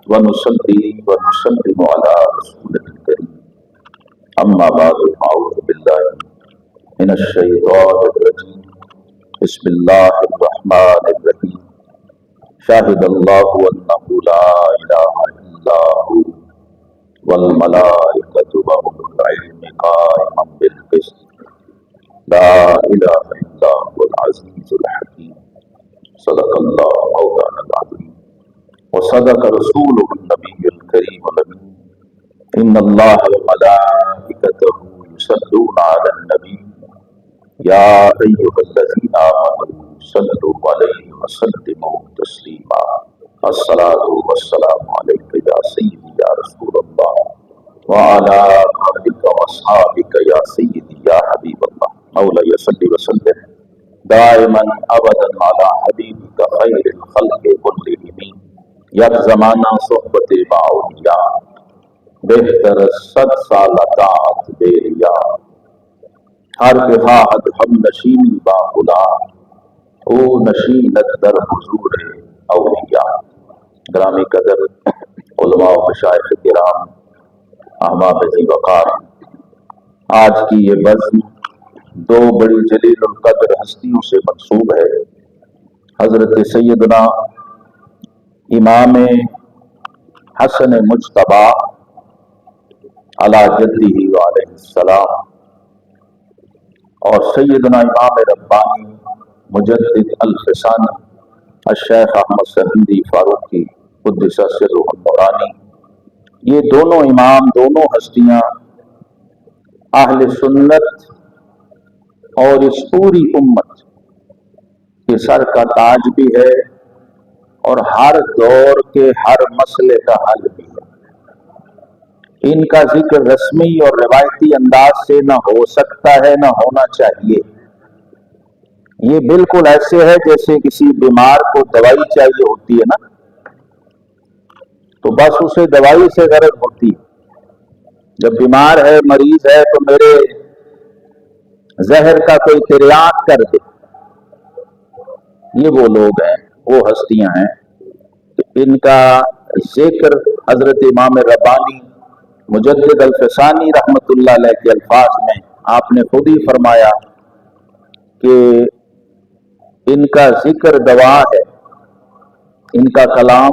ونصلي ونسلم على رسوله الكريم أما بعد أعوذ بالله من الشيطان الرجيم بسم الله الرحمن الرحيم شاهد الله أنه لا إله إلا هو والملائكة وأولو العلم قائما بالقسط لا إله إلا هو العزيز الحكيم صدق الله مولانا العظيم وصدق رسوله النبي الكريم الأمين إن الله وملائكته يصلون على النبي يا أيها الذين آمنوا صلوا عليه وسلموا تسليما الصلاة والسلام عليك يا سيدي يا رسول الله وعلى آلك وأصحابك يا سيدي يا حبيب الله مولاي صل وسلم دائما أبدا على حبيبك خير الخلق كلهم یک زمانہ صحبت باولیا بہتر 100 سال اطاعت بیریا ہر بہاد ہم نشینی با خدا او نشینت در حضور اولیاء گرامی قدر علماء و مشائخ کرام احباب ذی وقار، آج کی یہ بزم دو بڑی جلیل القدر ہستیوں سے منسوب ہے۔ حضرت سیدنا امام حسن مجتبی علی جدہ علیہ السلام اور سیدنا امام ربانی مجدد الفسانی الشیخ احمد سرہندی فاروقی قدس سرہ النورانی، یہ دونوں امام، دونوں ہستیاں اہل سنت اور اس پوری امت کے سر کا تاج بھی ہے اور ہر دور کے ہر مسئلے کا حل بھی ہے۔ ان کا ذکر رسمی اور روایتی انداز سے نہ ہو سکتا ہے نہ ہونا چاہیے۔ یہ بالکل ایسے ہے جیسے کسی بیمار کو دوائی چاہیے ہوتی ہے نا، تو بس اسے دوائی سے غرض ہوتی ہے۔ جب بیمار ہے، مریض ہے، تو میرے زہر کا کوئی تریاق کر دے۔ یہ وہ لوگ ہیں، وہ ہستیاں ہیں کہ ان کا ذکر حضرت امام ربانی مجدد الفسانی رحمت اللہ علیہ کے الفاظ میں آپ نے خود ہی فرمایا کہ ان کا ذکر دوا ہے، ان کا کلام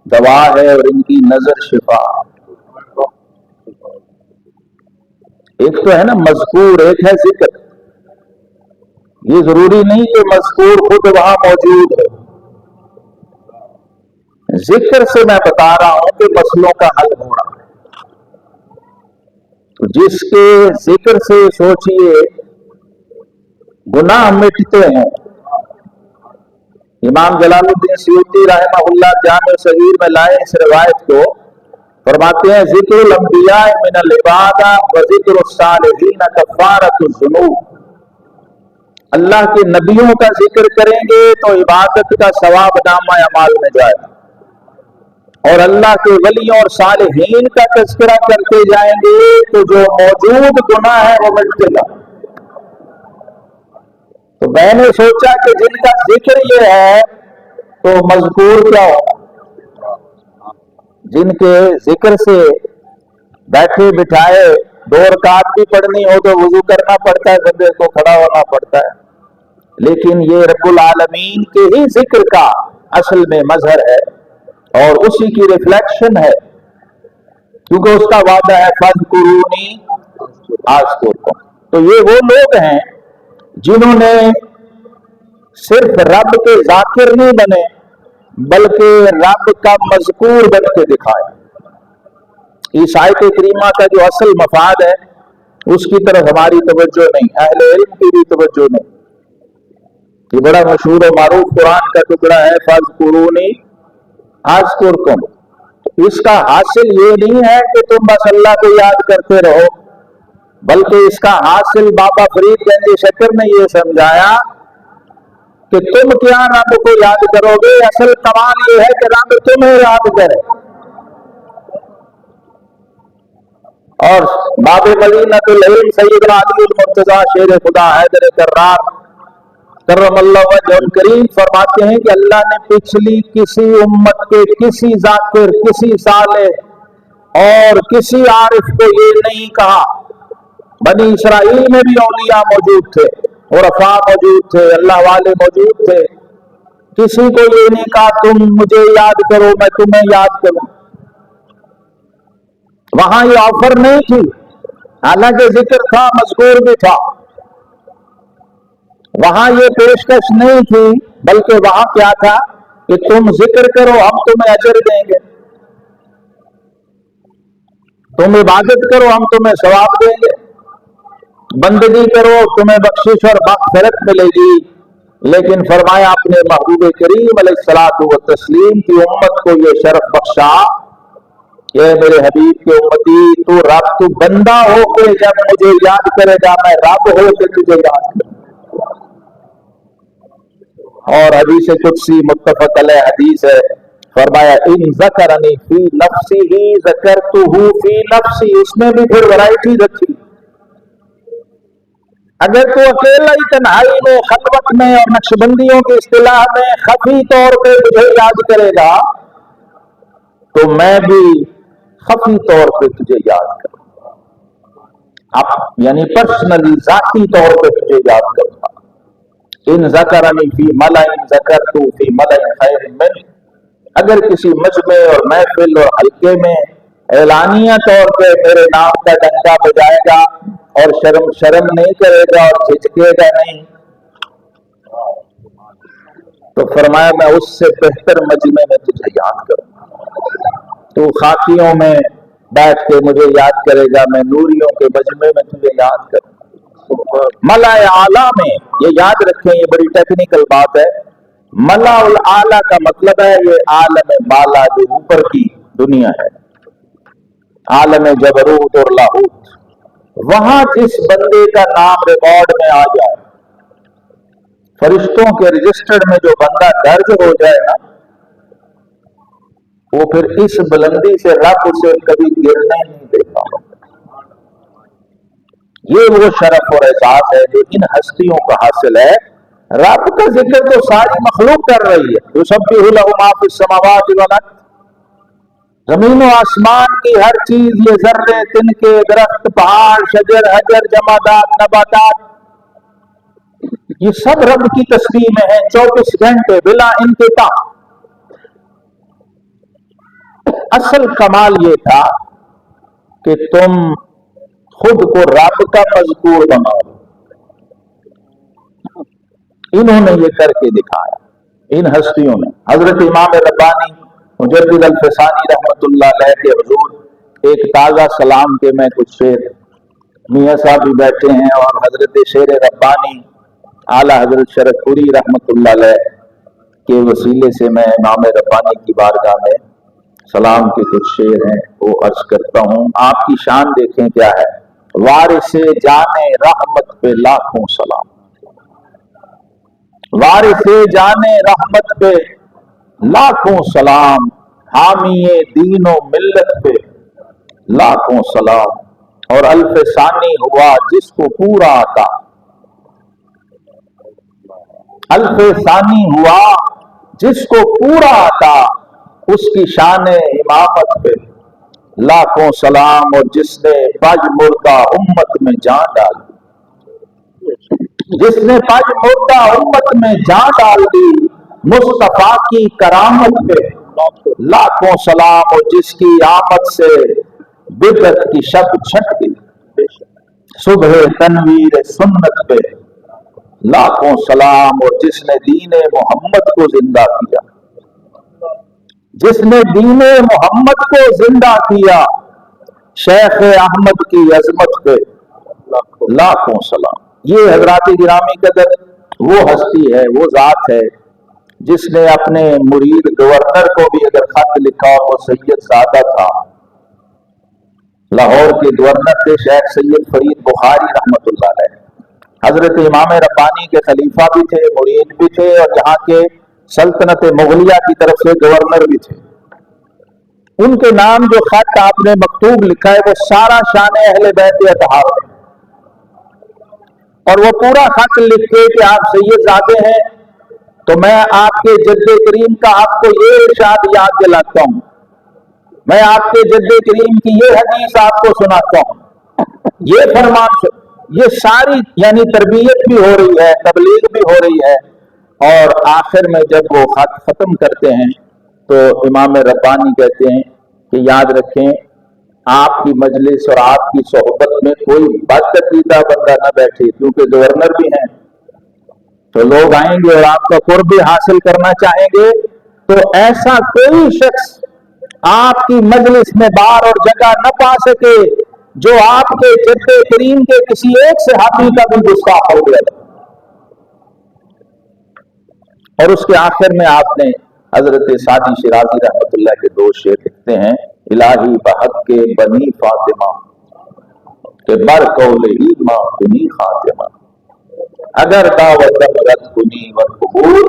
دوا ہے اور ان کی نظر شفا۔ ایک تو ہے نا مذکور، ایک ہے ذکر۔ یہ ضروری نہیں کہ مذکور خود وہاں موجود ہے۔ ذکر سے میں بتا رہا ہوں کہ مسئلوں کا حل ہو رہا ہے۔ تو جس کے ذکر سے سوچئے گناہ مٹتے ہیں۔ امام جلال الدین سیوطی رحمہ اللہ جامع صغیر میں لائے اس روایت کو، فرماتے ہیں ذکر الانبیاء من العبادہ و ذکر الصالحین کفارۃ الذنوب۔ اللہ کے نبیوں کا ذکر کریں گے تو عبادت کا ثواب نامہ اعمال میں جائے گا، اور اللہ کے ولیوں اور صالحین کا تذکرہ کرتے جائیں گے تو جو موجود گناہ ہے وہ مٹے گا۔ تو میں نے سوچا کہ جن کا ذکر یہ ہے تو مذکور کیا ہوگا؟ جن کے ذکر سے بیٹھے بٹھائے 2 رکعت بھی پڑھنی ہو تو وضو کرنا پڑتا ہے، بندے کو کھڑا ہونا پڑتا ہے، لیکن یہ رب العالمین کے ہی ذکر کا اصل میں مظہر ہے اور اسی کی ریفلیکشن ہے، کیونکہ اس کا وعدہ ہے فاذکرونی اذکرکم۔ تو یہ وہ لوگ ہیں جنہوں نے صرف رب کے ذاکر نہیں بنے بلکہ رب کا مذکور بن کے دکھایا۔ اس آیت کریمہ کا جو اصل مفاد ہے اس کی طرف ہماری توجہ نہیں، اہل علم کی بھی توجہ نہیں۔ یہ بڑا مشہور و معروف قرآن کا ٹکڑا ہے فاذکرونی اذکرکم۔ اس کا حاصل یہ نہیں ہے کہ تم بس اللہ کو یاد کرتے رہو، بلکہ اس کا حاصل بابا فرید گنج شکر نے یہ سمجھایا کہ تم کیا رب کو یاد کرو گے، اصل کمال یہ ہے کہ رب تمہیں یاد کرے۔ اور باب مدینۃ العلم سیدنا علی المرتضیٰ شیر خدا حیدر کرار کرم اللہ وجہ کریم فرماتے ہیں کہ اللہ نے پچھلی کسی امت کے کسی ذاکر، کسی صالح اور کسی عارف کو یہ نہیں کہا. بنی اسرائیل میں بھی اولیاء موجود تھے، عرفاء موجود تھے، اللہ والے موجود تھے. کسی کو یہ نہیں کہا تم مجھے یاد کرو میں تمہیں یاد کروں. وہاں یہ آفر نہیں تھی، حالانکہ ذکر تھا، مذکور بھی تھا. وہاں یہ پیشکش نہیں تھی، بلکہ وہاں کیا تھا کہ تم ذکر کرو ہم تمہیں اجر دیں گے، تم عبادت کرو ہم تمہیں ثواب دیں گے، بندگی کرو تمہیں بخشش اور مغفرت ملے گی. لیکن فرمایا اپنے محبوب کریم علیہ الصلوۃ والتسلیم کی امت کو یہ شرف بخشا کہ میرے حبیب کے امتی تو رب تو بندہ ہو کے جب مجھے یاد کرے گا، میں رب ہو کے تجھے یاد کروں. اور حدیث قدسی متفق علیہ حدیث ہے، فرمایا ان ذکرنی فی نفسی ذکرتہ فی نفسی. اس میں بھی پھر ورائٹی رکھی. اگر تو اکیلا ہی تنہائی میں، خلوت میں اور نقشبندیوں کی اصطلاح میں خفی طور پہ مجھے یاد کرے گا تو میں بھی خفی طور پہ تجھے یاد کروں گا، یعنی پرسنلی ذاتی طور پہ تجھے یاد کروں گا. ان ذکرنی فی ملئ ذکرتہ فی ملئ خیر منہ. اگر کسی مجمع اور محفل اور حلقے میں اعلانیہ طور پہ میرے نام کا ڈنکا بجائے گا اور شرم نہیں کرے گا اور جھجکے گا نہیں، تو فرمایا میں اس سے بہتر مجمع میں تجھے یاد کروں گا. تو خاکیوں میں بیٹھ کے مجھے یاد کرے گا، میں نوریوں کے مجمع میں تجھے یاد کروں گا. ملأ اعلیٰ میں، یہ یاد رکھیں یہ بڑی ٹیکنیکل بات ہے، ملأ الاعلیٰ کا مطلب ہے یہ عالم بالا جو اوپر کی دنیا ہے، عالم جبروت اور لاہوت. وہاں جس بندے کا نام ریکارڈ میں آ جائے، فرشتوں کے رجسٹر میں جو بندہ درج ہو جائے نا، وہ پھر اس بلندی سے رب اسے کبھی گرنے نہیں دیتا. یہ وہ شرف اور احساس ہے جو ان ہستیوں کا حاصل ہے. رب کا ذکر تو ساری مخلوق کر رہی ہے. یسبح لہ ما فی السماوات والارض، زمین و آسمان کی ہر چیز، یہ ذرے، تنکے، درخت، پہاڑ، شجر، حجر، جمادات، نباتات، یہ سب رب کی تسبیح میں ہیں 24 گھنٹے بلا انقطاع. اصل کمال یہ تھا کہ تم خود کو رب کا مذکور بناؤ. انہوں نے یہ کر کے دکھایا، ان ہستیوں نے. حضرت امام ربانی مجدد الفسانی رحمت اللہ علیہ کے حضور ایک تازہ سلام کے میں کچھ شعر، میاں صاحب بھی بیٹھے ہیں اور حضرت شیر ربانی اعلیٰ حضرت شرف پوری رحمت اللہ علیہ کے وسیلے سے میں امام ربانی کی بارگاہ میں سلام کے کچھ شعر ہیں وہ عرض کرتا ہوں. آپ کی شان دیکھیں کیا ہے. وارث جانے رحمت پہ لاکھوں سلام، وارث جانے رحمت پہ لاکھوں سلام، حامی دین و ملت پہ لاکھوں سلام. اور الف ثانی ہوا جس کو پورا آتا، الف ثانی ہوا جس کو پورا آتا، اس کی شان امامت پہ لاکھوں سلام. اور جس نے پج مردہ امت میں جان ڈال دی، جس نے پج مردہ امت میں جان ڈال دی، مصطفیٰ کی کرامت پہ لاکھوں سلام. اور جس کی آمد سے بدعت کی شب چھٹ گئی، صبح تنویر سنت پہ لاکھوں سلام. اور جس نے دین محمد کو زندہ کیا، جس نے دین محمد کو زندہ کیا، شیخ احمد کی عظمت پہ لاکھوں سلام. یہ حضرات گرامی قدر وہ ہستی ہے، وہ ذات ہے جس نے اپنے مرید گورنر کو بھی اگر خط لکھا اور وہ سید زادہ تھا، لاہور کے گورنر تھے شیخ سید فرید بخاری رحمت اللہ علیہ، حضرت امام ربانی کے خلیفہ بھی تھے، مرید بھی تھے، اور یہاں کے سلطنت مغلیہ کی طرف سے گورنر بھی تھے. ان کے نام جو خط آپ نے مکتوب لکھا ہے وہ سارا شان اہل بیت اطہار ہے. اور وہ پورا خط لکھ کے کہ آپ سید زادے ہیں، تو میں آپ کے جد کریم کا آپ کو یہ ارشاد یاد دلاتا ہوں، میں آپ کے جد کریم کی یہ حدیث آپ کو سناتا ہوں، یہ فرمان، یہ ساری یعنی تربیت بھی ہو رہی ہے، تبلیغ بھی ہو رہی ہے۔ اور آخر میں جب وہ خط ختم کرتے ہیں تو امام ربانی کہتے ہیں کہ یاد رکھیں آپ کی مجلس اور آپ کی صحبت میں کوئی بدعقیدہ بندہ نہ بیٹھے، کیونکہ گورنر بھی ہیں تو لوگ آئیں گے اور آپ کا قرب بھی حاصل کرنا چاہیں گے، تو ایسا کوئی شخص آپ کی مجلس میں بار اور جگہ نہ پا سکے جو آپ کے جد کریم کے کسی ایک صحابی کا بھی گستاخ ہو گیا۔ اور اس کے آخر میں آپ نے حضرت سعدی شیرازی رحمۃ اللہ کے دو شعر لکھتے ہیں، الہی بحق کے بنی فاطمہ کہ بر قول ہی ماں کنی خاتمہ، اگر دعوت رد کنی و قبول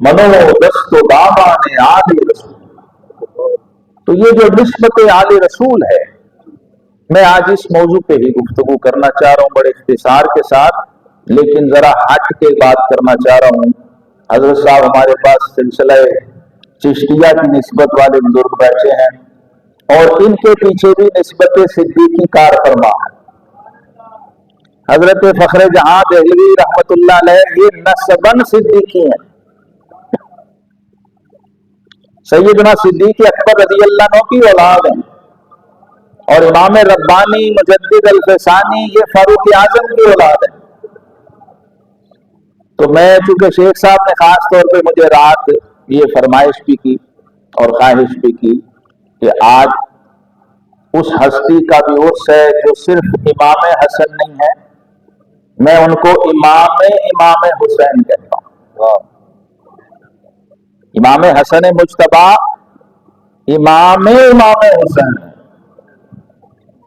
منو دست و دامان آل رسول۔ تو یہ جو نسبت آل رسول ہے، میں آج اس موضوع پہ ہی گفتگو کرنا چاہ رہا ہوں بڑے اختصار کے ساتھ، لیکن ذرا ہٹ کے بات کرنا چاہ رہا ہوں۔ حضرت صاحب ہمارے پاس سلسلہ چشتیہ کی نسبت والے بزرگ بیٹھے ہیں اور ان کے پیچھے بھی نسبت صدیقی کار فرما ہے۔ حضرت فخر جہاں دہلوی رحمت اللہ علیہ یہ نسباً صدیقی ہیں، سیدنا صدیق اکبر رضی اللہ عنہ کی اولاد ہیں، اور امام ربانی مجدد الفسانی یہ فاروق اعظم کی اولاد ہیں۔ تو میں چونکہ شیخ صاحب نے خاص طور پہ مجھے رات یہ فرمائش بھی کی اور خواہش بھی کی کہ آج اس ہستی کا بھی عرس ہے جو صرف امام حسن نہیں ہے، میں ان کو امام حسین کہتا ہوں۔ امام حسن مجتبی امام حسین،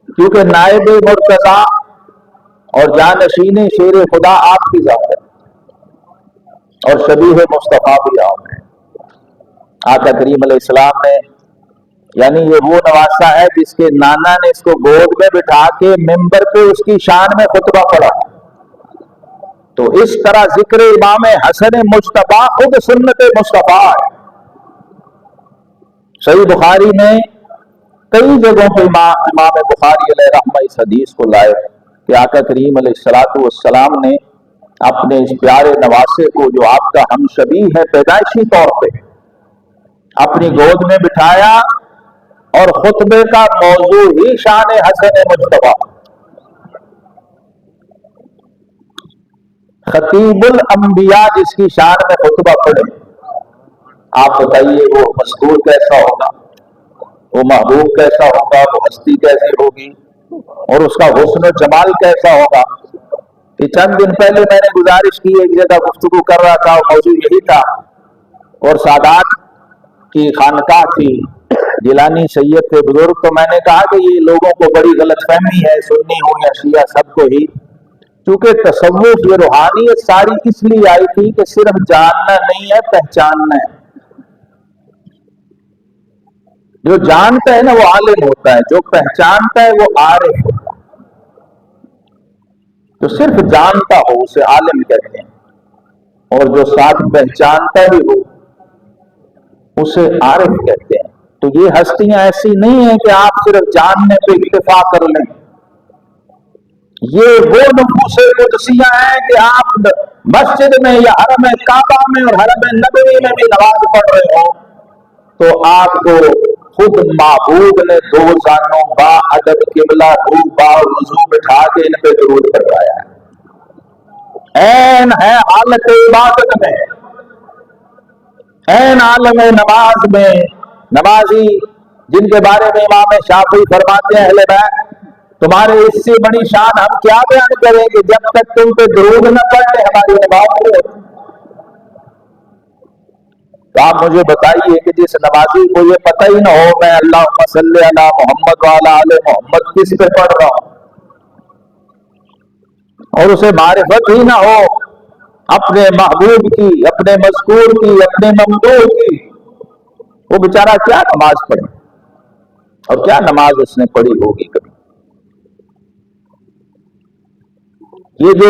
کیونکہ نائب مرتضی اور جانشین شیر خدا آپ کی ذات ہے اور شبیہ مصطفیٰ بھی آپ ہے۔ آقا کریم علیہ السلام نے یعنی یہ وہ نواسا ہے جس کے نانا نے اس کو گود میں بٹھا کے ممبر پہ اس کی شان میں خطبہ پڑھا، تو اس طرح ذکر امام حسن مجتبی خود سنت مصطفیٰ ہے۔ صحیح بخاری میں کئی جگہوں پہ امام بخاری علیہ رحمہ اس حدیث کو لائے کہ آقا کریم علیہ السلام نے اپنے اس پیارے نواسے کو جو آپ کا ہم شبیہ ہے پیدائشی طور پہ اپنی گود میں بٹھایا، اور خطبے کا موضوع ہی شان حسن مجتبی۔ خطیب الانبیاء جس کی شان میں خطبہ پڑھے، آپ بتائیے وہ مذکور کیسا ہوگا، وہ محبوب کیسا ہوگا، وہ ہستی کیسی ہوگی، اور اس کا حسن و جمال کیسا ہوگا۔ کہ چند دن پہلے میں نے گزارش کی، ایک جگہ گفتگو کر رہا تھا، موضوع یہی تھا، اور سادات کی خانقاہ تھی، جیلانی سید تھے بزرگ، تو میں نے کہا کہ یہ لوگوں کو بڑی غلط فہمی ہے، سنی ہو یا شیعہ سب کو ہی، کیونکہ تصوف یہ روحانیت ساری اس لیے آئی تھی کہ صرف جاننا نہیں ہے، پہچاننا ہے۔ جو جانتا ہے نا وہ عالم ہوتا ہے، جو پہچانتا ہے وہ عارف ہوتا ہے۔ جو صرف جانتا ہو اسے عالم کہتے ہیں، اور جو ساتھ پہچانتا بھی ہو اسے عارف کہتے ہیں۔ تو یہ ہستیاں ایسی نہیں ہیں کہ آپ صرف جاننے پہ اکتفا کر لیں، یہ وہ نفوس قدسیہ ہیں کہ آپ مسجد میں یا حرم کعبہ میں اور حرم نبوی میں بھی نماز پڑھ رہے ہو تو آپ کو خود معبود نے دو زانوں با ادب قبلہ رو با وضو بٹھا کے ان پہ درود کروایا ہے۔ عین ہے حالت عبادت میں، عین عالم نماز میں، نمازی جن کے بارے میں امام شافعی فرماتے ہیں اہل بیت تمہارے اس سے بڑی شان ہم کیا بیان کریں کہ جب تک تم پہ درود نہ پڑھے ہماری نماز نہیں ہوتی۔ تو آپ مجھے بتائیے کہ جس نمازی کو یہ پتہ ہی نہ ہو میں اللہم صلی علی محمد وعلی آل محمد کس پہ پڑھ رہا ہوں، اور اسے معرفت ہی نہ ہو اپنے محبوب کی، اپنے مذکور کی، اپنے ممدوح کی، وہ بیچارہ کیا نماز پڑھے اور کیا نماز اس نے پڑھی ہوگی کبھی۔ یہ جو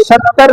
70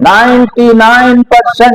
99%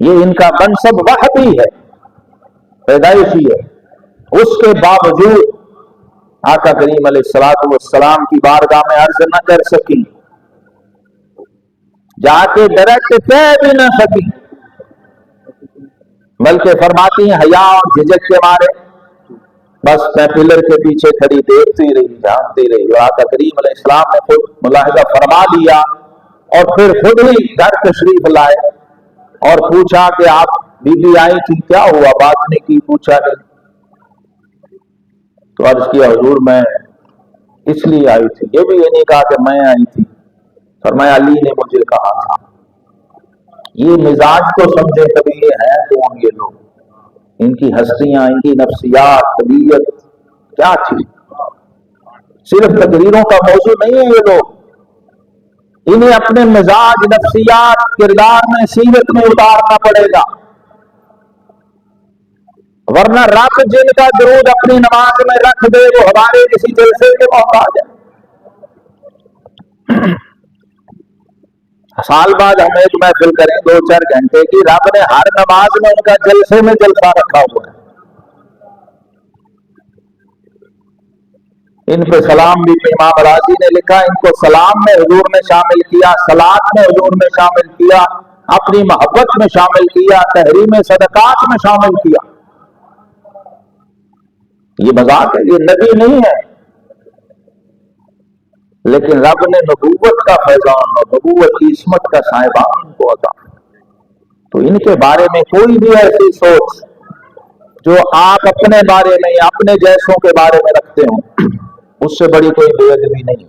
یہ ان کا منصب وحدی ہے، پیدائشی ہے، اس کے باوجود آقا کریم علیہ الصلوۃ والسلام کی بارگاہ میں عرض نہ کر سکی، جا کے ڈائریکٹ کہہ بھی نہ سکی، بلکہ فرماتی ہیں حیا اور جھجک کے مارے بس میں پلر کے پیچھے کھڑی دیکھتی رہی، جھانکتی رہی، اور آقا کریم علیہ السلام نے خود ملاحظہ فرما لیا اور پھر خود ہی گھر تشریف لائے اور پوچھا کہ آپ بی بی آئی تھی، کیا ہوا؟ بات نہیں کی، پوچھا نہیں تو عرض کیا حضور میں اس لیے آئی تھی، یہ بھی یہ نہیں کہا کہ میں آئی تھی، فرمایا علی نے مجھے کہا تھا۔ یہ مزاج تو سمجھے کبھی یہ ہے کون یہ لوگ، ان کی ہستیاں، ان کی نفسیات، طبیعت کیا تھی، صرف تقریروں کا موضوع نہیں ہے یہ لوگ، انہیں اپنے مزاج، نفسیات، کردار میں، سیرت میں اتارنا پڑے گا، ورنہ رب جن کا درود اپنی نماز میں رکھ دے وہ ہمارے کسی جلسے کے محتاج ہے۔ سال بعد ہم ایک محفل کریں 2-4 گھنٹے کی، رب نے ہر نماز میں ان کا جلسے میں جلسہ رکھا ہوا ہے۔ ان پہ سلام بھی امام راضی نے لکھا، ان کو سلام میں حضور نے شامل کیا، صلات میں حضور نے شامل کیا، اپنی محبت میں شامل کیا، تحریم صدقات میں شامل کیا۔ یہ مذاق ہے، یہ نبی نہیں ہے، لیکن رب نے نبوت کا فیضان اور نبوت کی عصمت کا صاحبان ان کو عطا، تو ان کے بارے میں کوئی بھی ایسی سوچ جو آپ اپنے بارے میں یا اپنے جیسوں کے بارے میں رکھتے ہوں، اس سے بڑی کوئی بے ادبی نہیں۔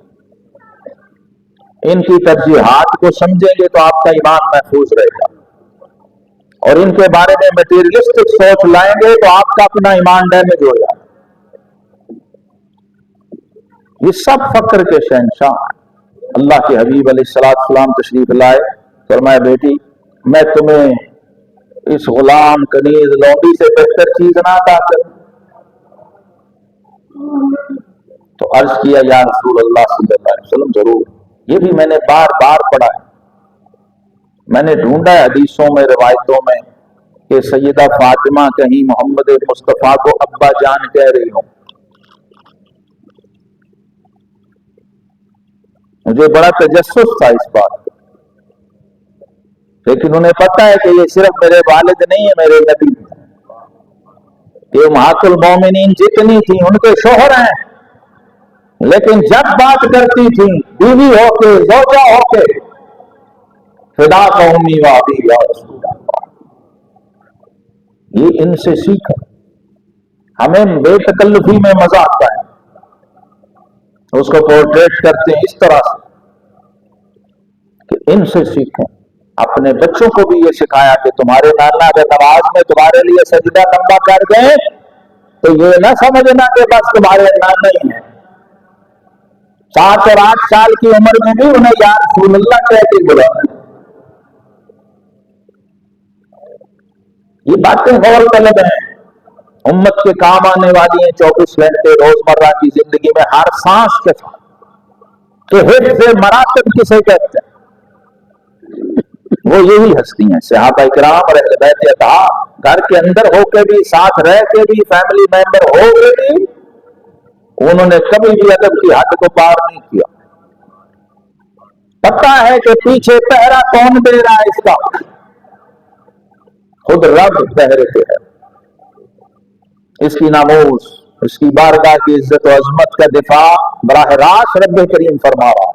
ان کی ترجیحات کو سمجھیں گے تو آپ کا ایمان محفوظ رہے گا، اور ان کے بارے میں میٹیریلسٹک سوچ لائیں گے تو آپ کا اپنا ایمان ڈیمیج ہو جائے۔ یہ سب فقر کے شہنشاہ ہیں۔ اللہ کے حبیب علیہ السلام تشریف لائے، فرمایا بیٹی میں تمہیں اس غلام کنیز لونڈی سے بہتر چیز نہ عطا کروں؟ تو عرض کیا یا رسول اللہ صلی اللہ علیہ وسلم ضرور، یہ بھی میں نے بار بار پڑھا ہے، میں نے ڈھونڈا ہے حدیثوں میں، روایتوں میں کہ سیدہ فاطمہ کہیں محمد مصطفیٰ کو ابا جان کہہ رہی ہوں، مجھے بڑا تجسس تھا اس بات، لیکن انہیں پتہ ہے کہ یہ صرف میرے والد نہیں ہے، میرے نبی ہیں، یہ امہات المومنین جتنی تھیں ان کے شوہر ہیں، لیکن جب بات کرتی تھیں بیوی ہو کے، زوجہ ہو کے، فدا کا امی و ابی یا رسول اللہ، یہ ان سے سیکھا۔ ہمیں بے تکلفی میں مزہ آتا ہے، اس کو پورٹریٹ کرتے ہیں اس طرح سے کہ ان سے سیکھیں۔ اپنے بچوں کو بھی یہ سکھایا کہ تمہارے نانا اگر نماز میں تمہارے لیے سجدہ لمبا کر دیں تو یہ نہ سمجھنا کہ بس تمہارے نانا ہی ہیں، 7 اور 8 سال کی عمر میں بھی انہیں یا رسول اللہ کہہ کے بلانا۔ یہ باتیں غور طلب ہیں، امت کے کام آنے والی ہیں 24 گھنٹے روزمرہ کی زندگی میں، ہر سانس کے ساتھ، کہ حفظ مراتب کسے کہتے ہیں، وہ یہی ہستی ہیں صحابہ کرام اور اہل بیت اطہار، گھر کے اندر ہو کے بھی، ساتھ رہ کے بھی، فیملی ممبر ہو کے بھی انہوں نے کبھی بھی ادب کی حد کو پار نہیں کیا۔ پتہ ہے کہ پیچھے پہرا کون دے رہا ہے، اس کا خود رب پہرے پہ ہے، اس کی ناموس، اس کی بارگاہ کی عزت و عظمت کا دفاع براہ راست رب کریم فرما رہا،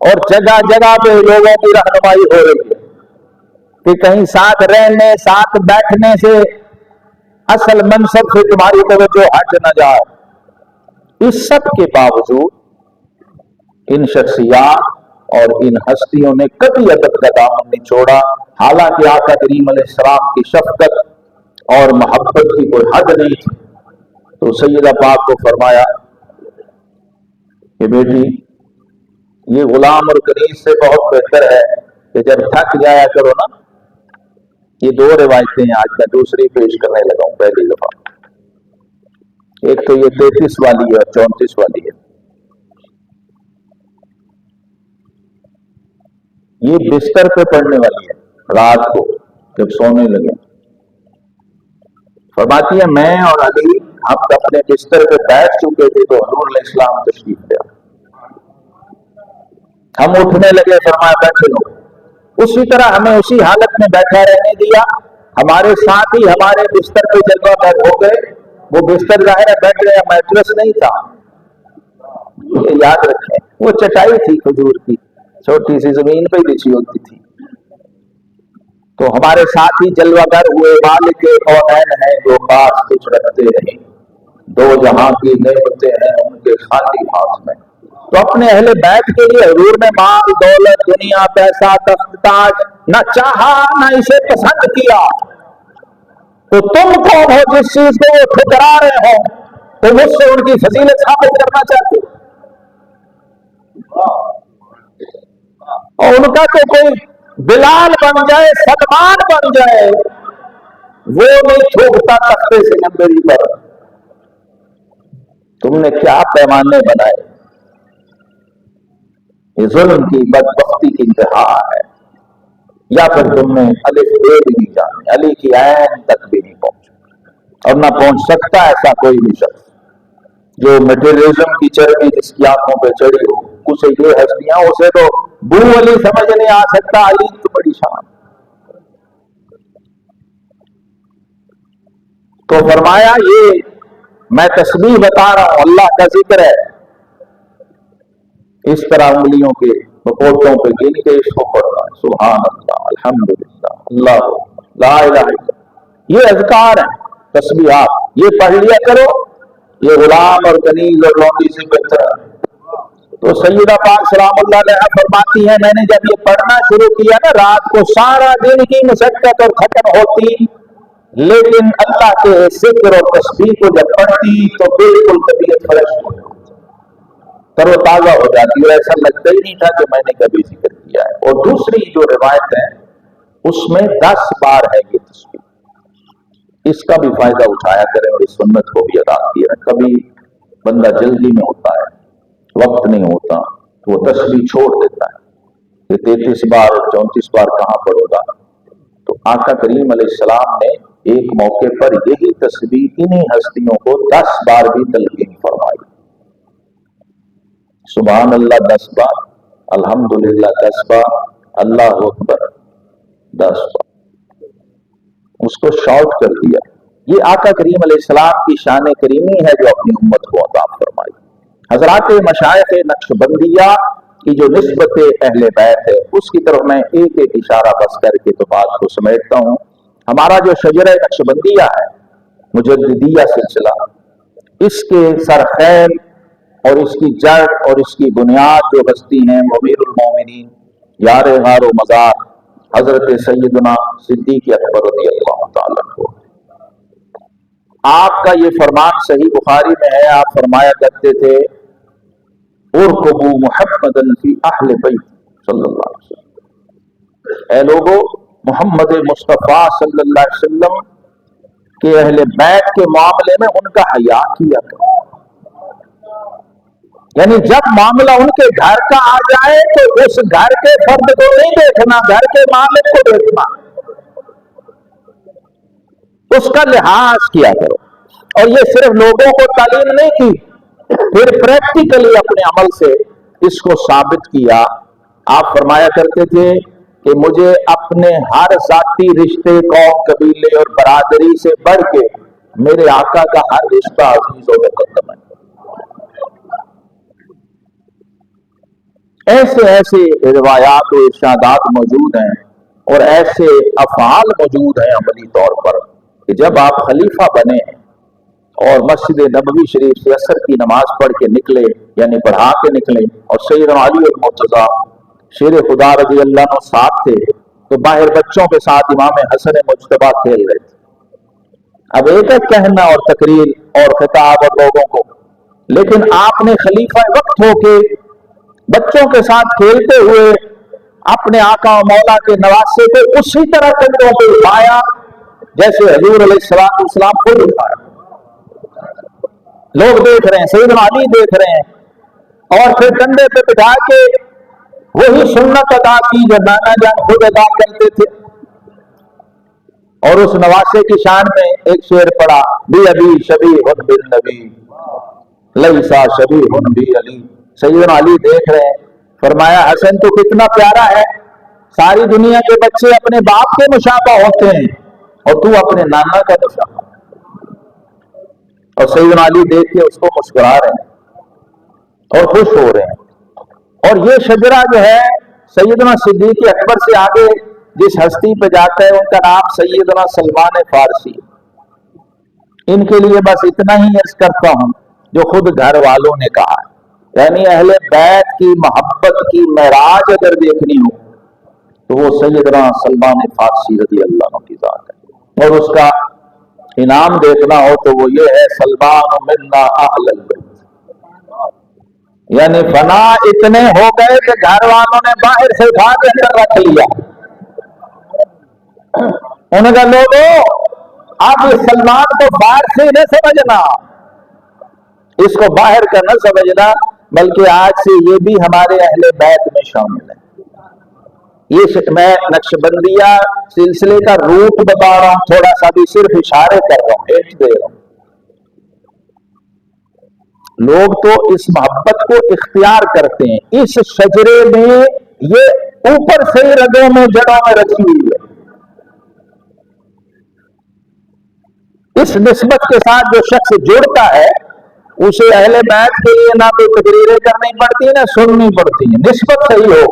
اور جگہ جگہ پہ لوگوں کی رہنمائی ہو رہی ہے کہ کہیں ساتھ رہنے، ساتھ بیٹھنے سے، اصل منصب سے تمہاری توجہ ہٹ نہ جائے۔ اس سب کے باوجود ان شخصیات اور ان ہستیوں نے کبھی ادب کا دامن نہیں چھوڑا، حالانکہ آقا کریم علیہ السلام کی شفقت اور محبت کی کوئی حد نہیں تھی۔ تو سیدہ پاک کو فرمایا کہ بیٹی یہ غلام اور کنیز سے بہت بہتر ہے کہ جب تھک جایا کرو نا، یہ 2 روایتیں ہیں آج میں دوسری پیش کرنے لگا ہوں، پہلی دفعہ، ایک تو یہ 33 والی ہے اور 34 والی ہے۔ یہ بستر پہ پڑھنے والی ہے رات کو، جب سونے لگے فرماتی ہے میں اور علی ہم اپنے بستر پہ بیٹھ چکے تھے تو حضور علیہ السلام تشریف لے آئے. ہم اٹھنے لگے فرمایا بیٹھے لو. اسی طرح ہمیں اسی حالت میں بیٹھا رہنے دیا. ہمارے ساتھ ہی ہمارے بستر پہ جلوہ گر ہو گئے. وہ بستر ظاہر ہے بیٹھ گیا, میٹرس نہیں تھا. یہ یاد رکھیں, وہ چٹائی تھی کھجور کی, چھوٹی سی زمین پہ بچھی ہوتی تھی. تو ہمارے ساتھ ہی جلوہ گر ہوئے. مالک کونین ہیں جو خاص کچھ رکھتے نہیں, دو جہاں کی نعمتیں ہیں ان کے خالی ہاتھ میں. تو اپنے اہل بیت کے لیے حضور نے مال دولت دنیا پیسہ تخت تاج نہ چاہا نہ اسے پسند کیا. تو تم کون ہو جس چیز کو وہ ٹھکرا رہے ہو, تم اس سے ان کی فضیلت ثابت کرنا چاہتے ہو. اور ان کا تو کوئی بلال بن جائے سلمان بن جائے وہ نہیں تھوکتا تختے سکندری پر. تم نے کیا پیمانے بنائے. یہ ظلم کی بدبختی کی انتہا ہے. یا پھر تم نے الف بے بھی نہیں جانے, علی کی عین تک بھی نہیں پہنچے, اور نہ پہنچ سکتا ایسا کوئی بھی شخص جو میٹیریلزم کی چربی جس کی آنکھوں پہ چڑھی ہو. اسے یہ ہستیاں, اسے تو بو علی سمجھ نہیں آ سکتا, علی تو بڑی شان. تو فرمایا یہ میں تسبیح بتا رہا ہوں, اللہ کا ذکر ہے. اس طرح انگلیوں کے بپوٹوں پہ گن کے اس کو پڑھنا, سبحان اللہ الحمدللہ اللہ لا الہ الا. یہ اذکار ہیں, تسبیحات, یہ پڑھ لیا کرو. یہ غلام اور کنیز اور لونڈی سے بہتر ہے. تو سیدہ پاک سلام اللہ علیہا فرماتی ہے میں نے جب یہ پڑھنا شروع کیا نا, رات کو سارا دن کی مشقت اور تھکن ہوتی, لیکن اللہ کے ذکر اور تسبیح کو جب پڑھتی تو بالکل طبیعت فریش ہو جاتی, تر و تازہ ہو جاتی, اور ایسا لگتا ہی نہیں تھا کہ میں نے کبھی ذکر کیا ہے. اور دوسری جو روایت ہے اس میں 10 بار ہے یہ تسبیح. اس کا بھی فائدہ اٹھایا کریں اور اس سنت کو بھی ادا کیا. کبھی بندہ جلدی میں ہوتا ہے, وقت نہیں ہوتا, تو وہ تسبیح چھوڑ دیتا ہے کہ 33 بار اور 34 بار کہاں پڑھے گا. تو آقا کریم علیہ السلام نے ایک موقع پر یہی تسبیح انہی ہستیوں کو 10 بار بھی تلقین فرمائی. سبحان اللہ 10 بار, الحمدللہ 10 بار, اللہ اکبر 10 بار. اس کو شارٹ کر دیا. یہ آقا کریم علیہ السلام کی شان کریمی ہے جو اپنی امت کو عطا فرمائی. حضرات مشائخ نقشبندیہ کی جو نسبت اہل بیت ہے اس کی طرف میں ایک ایک اشارہ بس کر کے تو بات کو سمیٹتا ہوں. ہمارا جو شجرہ نقشبندیہ ہے, مجددیہ سلسلہ, اس کے سرخیل اور اس کی جڑ اور اس کی بنیاد جو ہستی ہیں امیر المومنین یار غار و مزار حضرت سیدنا صدیق اکبر رضی اللہ تعالیٰ عنہ. آپ کا یہ فرمان صحیح بخاری میں ہے, آپ فرمایا کرتے تھے ارکبوا محمدا فی اہل بیت صلی اللہ علیہ وسلم, اے لوگو محمد مصطفیٰ صلی اللہ علیہ وسلم کے اہل بیت کے معاملے میں ان کا حیا کیا کرو. یعنی جب معاملہ ان کے گھر کا آ جائے تو اس گھر کے فرد کو نہیں دیکھنا, گھر کے مالک کو دیکھنا, اس کا لحاظ کیا کرو. اور یہ صرف لوگوں کو تعلیم نہیں کی, پھر پریکٹیکلی اپنے عمل سے اس کو ثابت کیا. آپ فرمایا کرتے تھے کہ مجھے اپنے ہر ذاتی رشتے, قوم, قبیلے اور برادری سے بڑھ کے میرے آقا کا ہر رشتہ عزیز و مقدم ہے. ایسے ایسے روایات و ارشادات موجود ہیں اور ایسے افعال موجود ہیں عملی طور پر کہ جب آپ خلیفہ بنے اور مسجد نبوی شریف سے عصر کی نماز پڑھ کے نکلے, یعنی پڑھا کے نکلے, اور سیدنا علی المرتضیٰ شیر خدا رضی اللہ عنہ ساتھ تھے, تو باہر بچوں کے ساتھ امام حسن مجتبیٰ کھیل رہے تھے. اب ایک ہے کہنا اور تقریر اور خطاب اور لوگوں کو, لیکن آپ نے خلیفہ وقت ہو کے بچوں کے ساتھ کھیلتے ہوئے اپنے آقا و مولا کے نواسے کو اسی طرح کندھوں پہ اٹھایا جیسے حضور علیہ السلام خود اٹھایا. لوگ دیکھ رہے ہیں, سیدنا علی دیکھ رہے ہیں, اور پھر کندھے پہ بٹھا کے وہی سنت ادا کی جو نانا جان خود ادا کرتے تھے. اور اس نواسے کی شان میں ایک شعر پڑا، بی ابی شبیہ بالنبی لیسا شبیہ بی علی۔ سیدنا علی دیکھ رہے ہیں، فرمایا حسن تو کتنا پیارا ہے، ساری دنیا کے بچے اپنے باپ کے مشابہ ہوتے ہیں اور تو اپنے نانا کا مشابہ۔ اور سیدنا علی دیکھ کے اس کو مسکرا رہے ہیں اور خوش ہو رہے ہیں۔ اور یہ شجرہ جو ہے سیدنا صدیق اکبر سے آگے جس ہستی پہ جاتا ہے ان کا نام سیدنا سلمان فارسی۔ ان کے لیے بس اتنا ہی عرض کرتا ہوں جو خود گھر والوں نے کہا، یعنی اہل بیت کی محبت کی معراج اگر دیکھنی ہو تو وہ سیدنا سلمان فارسی رضی اللہ عنہ کی ذات ہے، اور اس کا انعام دیکھنا ہو تو وہ یہ ہے، سلمان منا اہل البیت، یعنی فنا اتنے ہو گئے کہ گھر والوں نے باہر سے اٹھا کے اندر رکھ لیا۔ انہوں نے لوگوں آپ اس سلمان کو فارسی نہ سمجھنا، اس کو باہر کا نہ سمجھنا، بلکہ آج سے یہ بھی ہمارے اہل بیت میں شامل ہے۔ یہ میں نقشبندیہ سلسلے کا روٹ بتا رہا ہوں، تھوڑا سا بھی صرف اشارے کر رہا ہوں، ہنٹ دے رہا ہوں۔ لوگ تو اس محبت کو اختیار کرتے ہیں، اس شجرے میں یہ اوپر سے رگوں میں جڑوں میں رچی ہوئی ہے۔ اس نسبت کے ساتھ جو شخص جڑتا ہے اسے اہل بیت کے لیے نہ کوئی تقریریں کرنی پڑتی نہ سننی پڑتی ہیں، نسبت صحیح ہو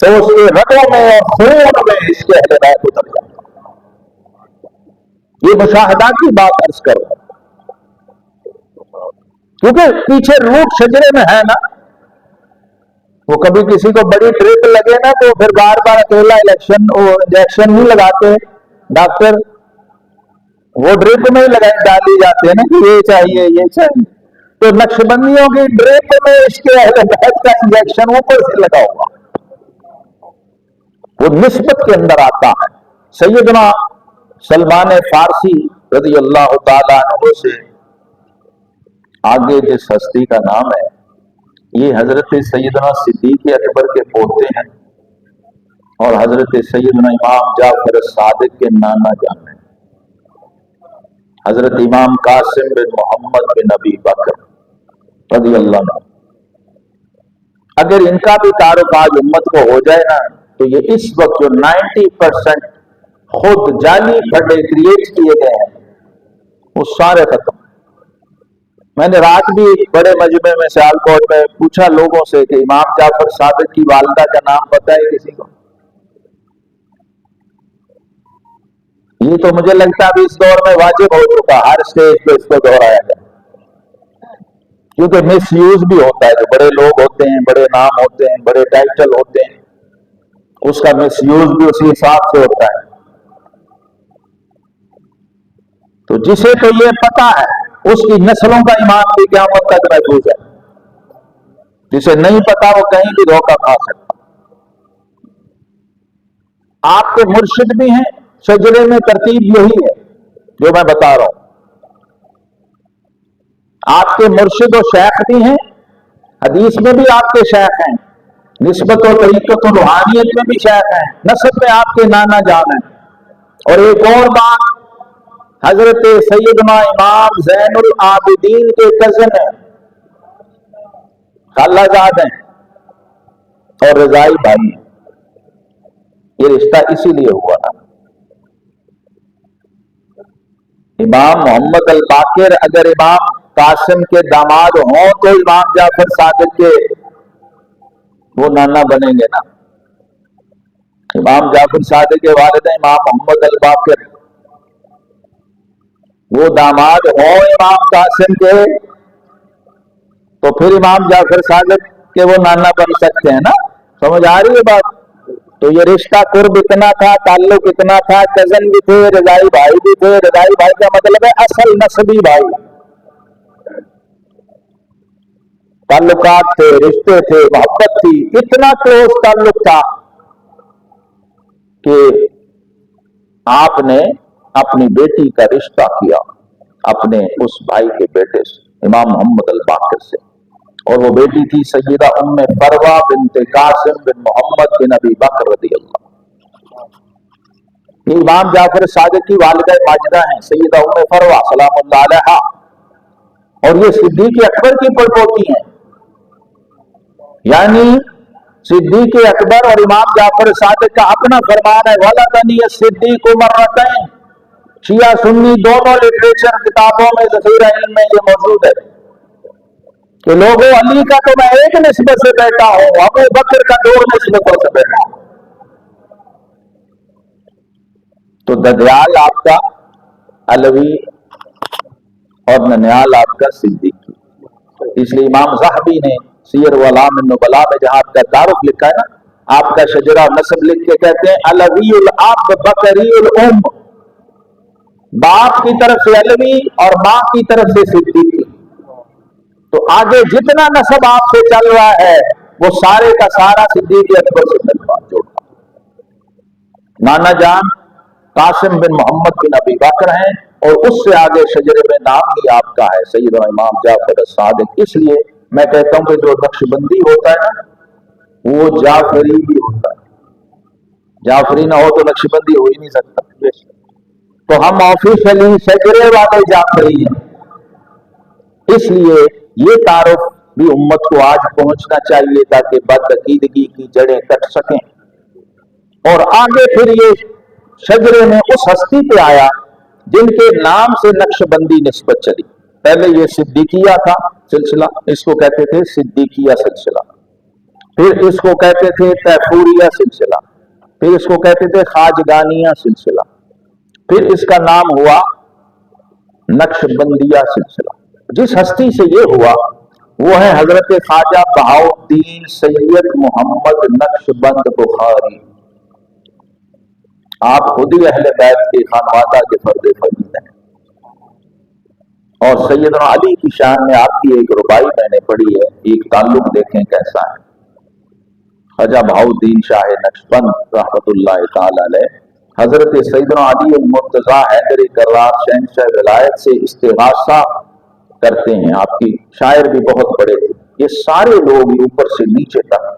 تو اس کے رگوں میں اور خون میں اس کے اہل بیت اتر جاتا۔ یہ مشاہدہ کی بات عرض کر رہا ہوں، کیونکہ پیچھے روٹ شجرے میں ہے نا۔ وہ کبھی کسی کو بڑی ڈرپ لگے نا تو پھر بار بار اکیلا انجیکشن نہیں لگاتے ڈاکٹر، وہ ڈرپ میں ہی ڈالی جاتے ہیں نا کہ یہ چاہیے یہ چاہیے۔ تو نقشبندیوں کی ڈرپ میں اس کے اہل بیت کا انجیکشن اوپر سے لگا ہوگا، وہ نسبت کے اندر آتا ہے۔ سیدنا سلمان فارسی رضی اللہ تعالیٰ عنہ سے آگے جس ہستی کا نام ہے یہ حضرت سیدنا صدیق اکبر کے پوتے ہیں اور حضرت سیدنا امام جعفر صادق کے نانا جان ہیں، حضرت امام قاسم بن محمد بن ابی بکر رضی اللہ عنہ۔ اگر ان کا بھی تعارف آج امت کو ہو جائے نا تو یہ اس وقت جو 90% خود جعلی پھڈے کریٹ کیے گئے ہیں وہ سارے ختم۔ میں نے رات بھی بڑے مجمع میں سیالکوٹ میں پوچھا لوگوں سے کہ امام جعفر صادق کی والدہ کا نام پتہ ہے کسی کو؟ یہ تو مجھے لگتا ہے ابھی اس دور میں واجب ہو چکا، ہر اسٹیج پہ اس کو دہرایا جائے، کیونکہ مس یوز بھی ہوتا ہے، جو بڑے لوگ ہوتے ہیں، بڑے نام ہوتے ہیں، بڑے ٹائٹل ہوتے ہیں، اس کا مس یوز بھی اسی حساب سے ہوتا ہے۔ تو جسے تو یہ پتا ہے اس کی نسلوں کا ایمان بھی قیامت تک محفوظ ہے، جسے نہیں پتا وہ کہیں بھی دھوکہ کھا سکتا۔ آپ کے مرشد بھی ہیں، شجرے میں ترتیب یہی ہے جو میں بتا رہا ہوں۔ آپ کے مرشد و شیخ بھی ہیں، حدیث میں بھی آپ کے شیخ ہیں، نسبت و طریقت و روحانیت میں بھی شیخ ہیں، نسب میں آپ کے نانا جان ہیں۔ اور ایک اور بات، حضرت سیدنا امام زین العابدین کے کزن ہیں، خالہ زاد ہیں اور رضائی بھائی ہیں۔ یہ رشتہ اسی لیے ہوا نا۔ امام محمد الباقر اگر امام قاسم کے داماد ہوں تو امام جعفر صادق کے وہ نانا بنیں گے نا۔ امام جعفر صادق کے والد امام محمد الباقر، وہ داماد ہوں امام قاسم کے تو پھر امام جعفر صادق کے وہ نانا بن سکتے ہیں نا۔ سمجھ آ رہی ہے بات؟ تو یہ رشتہ قرب اتنا تھا، تعلق اتنا تھا، کزن بھی تھے، رضائی بھائی بھی تھے۔ رضائی بھائی کا مطلب ہے اصل نسبی بھائی، تعلقات تھے، رشتے تھے، محبت تھی، اتنا کلوز تعلق تھا کہ آپ نے اپنی بیٹی کا رشتہ کیا اپنے اس بھائی کے بیٹے سے، امام محمد الباقر سے، اور وہ بیٹی تھی سیدہ ام فروہ بنت قاسم بن محمد بن ابی بکر رضی اللہ۔ یہ امام جعفر صادق کی والدہ ماجدہ ہیں سیدہ ام فروہ سلام اللہ علیہا، اور یہ صدیق اکبر کی پڑپوتی ہیں. یعنی صدیق اکبر اور امام جعفر صادق کا اپنا فرمان ہے ولدنی الصدیق مرتین. شیعہ سنی دونوں لٹریچر کتابوں میں ذخیرہ علم میں یہ موجود ہے کہ لوگوں علی کا تو میں ایک نسبت سے بیٹا ہوں، ابو بکر کا 2 نسبتوں سے بیٹا ہوں. تو ددیال آپ کا علوی اور ننیال آپ کا صدیقی. اس لیے امام ذہبی نے سیر واعلام النبلاء میں جہاں آپ کا تعارف لکھا ہے نا، آپ کا شجرہ نسب لکھ کے کہتے ہیں علوی الاب بکری الام، باپ کی طرف سے علوی اور ماں کی طرف سے صدیقی. تو آگے جتنا نسب آپ سے چل رہا ہے وہ سارے کا سارا صدیق اکبر سے ملوا جوڑتا. نانا جان قاسم بن محمد بن ابی بکر ہیں، اور اس سے آگے شجرے میں نام ہی آپ کا ہے سیدنا امام جعفر صادق. اس لیے میں کہتا ہوں کہ جو نقشبندی ہوتا ہے نا وہ جعفری بھی ہوتا ہے. جعفری نہ ہو تو نقشبندی ہو ہی نہیں سکتا. تو ہم آفیشلی شجرے والے جعفری ہیں. اس لیے یہ تعارف بھی امت کو آج پہنچنا چاہیے تاکہ بدعقیدگی کی جڑیں کٹ سکیں. اور آگے پھر یہ شجرے میں اس ہستی پہ آیا جن کے نام سے نقشبندی نسبت چلی. پہلے یہ صدیقیہ تھا سلسلہ، اس کو کہتے تھے صدیقیہ سلسلہ. پھر اس کو کہتے تھے تیفوریہ سلسلہ. پھر اس کو کہتے تھے خواجگانیہ سلسلہ. پھر اس کا نام ہوا نقشبندیہ سلسلہ. جس ہستی سے یہ ہوا وہ ہے حضرت خواجہ بہاؤالدین سید محمد نقشبند بخاری. آپ خود ہی اہل بیت کے خانوادہ کے فرد فرید ہیں. اور سیدنا علی کی شان میں آپ کی ایک ربائی میں نے پڑھی ہے، ایک تعلق دیکھیں کیسا ہے. خواجہ بہاؤالدین شاہ نقشبند رحمت اللہ تعالی علیہ حضرت سیدنا علی المرتضیٰ حیدر کرار شہنشاہ ولایت سے استغاثہ کرتے ہیں. آپ کی شاعر بھی بہت بڑے تھے. یہ سارے لوگ اوپر سے نیچے تک